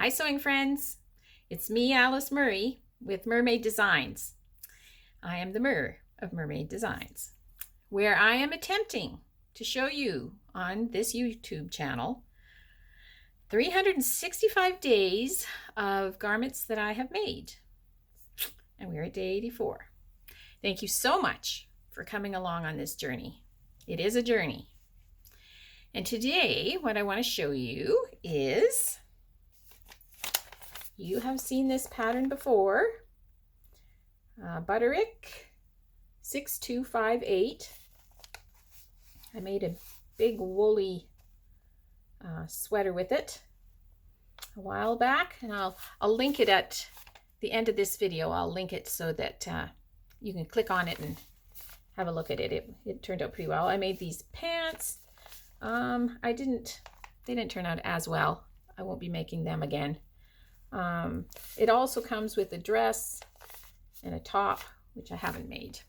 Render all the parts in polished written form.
Hi sewing friends, it's me Alice Murray with Murr-Made Designs. I am the Murr of Murr-Made Designs, where I am attempting to show you on this YouTube channel 365 days of garments that I have made, and we're at day 84. Thank you so much for coming along on this journey. It is a journey. And today what I want to show you is, you have seen this pattern before, Butterick 6258. I made a big woolly sweater with it a while back, and I'll link it at the end of this video. I'll link it so that you can click on it and have a look at it. It turned out pretty well. I made these pants. They didn't turn out as well. I won't be making them again. It also comes with a dress and a top, which I haven't made.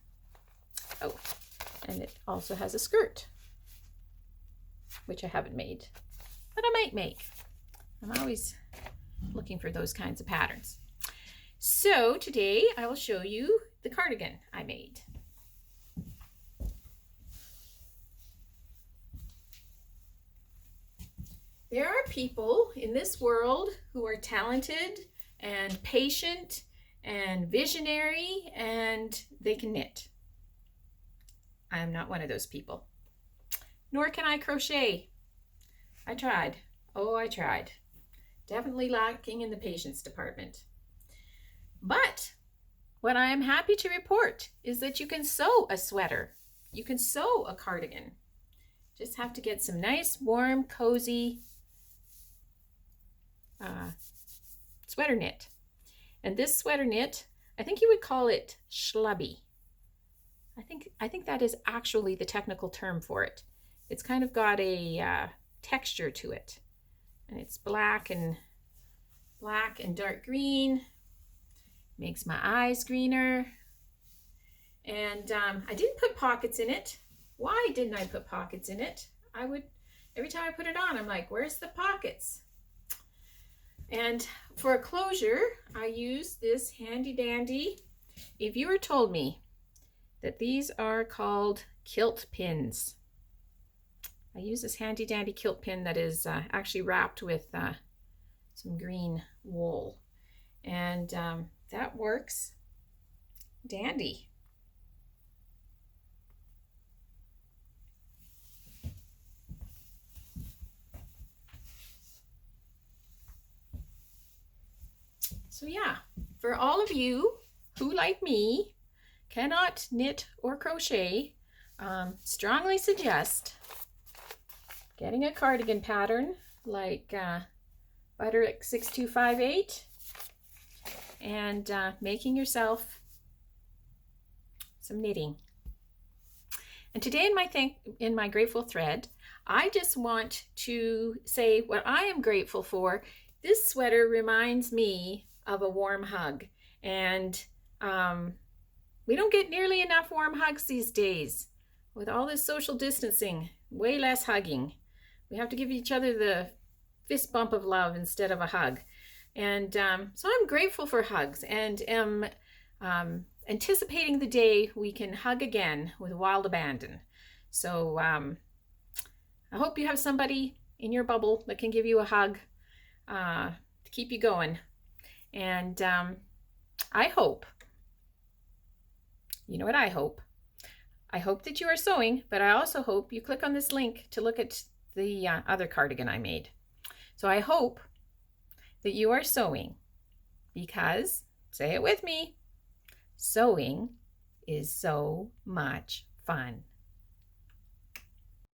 Oh, and it also has a skirt, which I haven't made, but I might make. I'm always looking for those kinds of patterns. So today I will show you the cardigan I made. There are people in this world who are talented and patient and visionary, and they can knit. I am not one of those people. Nor can I crochet. I tried. Oh, I tried. Definitely lacking in the patience department. But what I am happy to report is that you can sew a sweater. You can sew a cardigan. Just have to get some nice, warm, cozy sweater knit. And this sweater knit, I think you would call it Slubby. I think that is actually the technical term for it. It's kind of got a texture to it, and it's black and dark green. Makes my eyes greener. And I didn't put pockets in it. Why didn't I put pockets in it? Every time I put it on, I'm like, where's the pockets? And for a closure, I use this handy dandy. If you were told me that these are called kilt pins, I use this handy dandy kilt pin that is actually wrapped with some green wool, and that works dandy. So yeah, for all of you who, like me, cannot knit or crochet, strongly suggest getting a cardigan pattern like Butterick 6258 and making yourself some knitting. And today in my grateful thread, I just want to say what I am grateful for. This sweater reminds me of a warm hug, and we don't get nearly enough warm hugs these days. With all this social distancing, way less hugging. We have to give each other the fist bump of love instead of a hug. And so I'm grateful for hugs, and am anticipating the day we can hug again with wild abandon. So I hope you have somebody in your bubble that can give you a hug to keep you going. And I hope, you know what I hope? I hope that you are sewing, but I also hope you click on this link to look at the other cardigan I made. So I hope that you are sewing, because, say it with me, sewing is so much fun.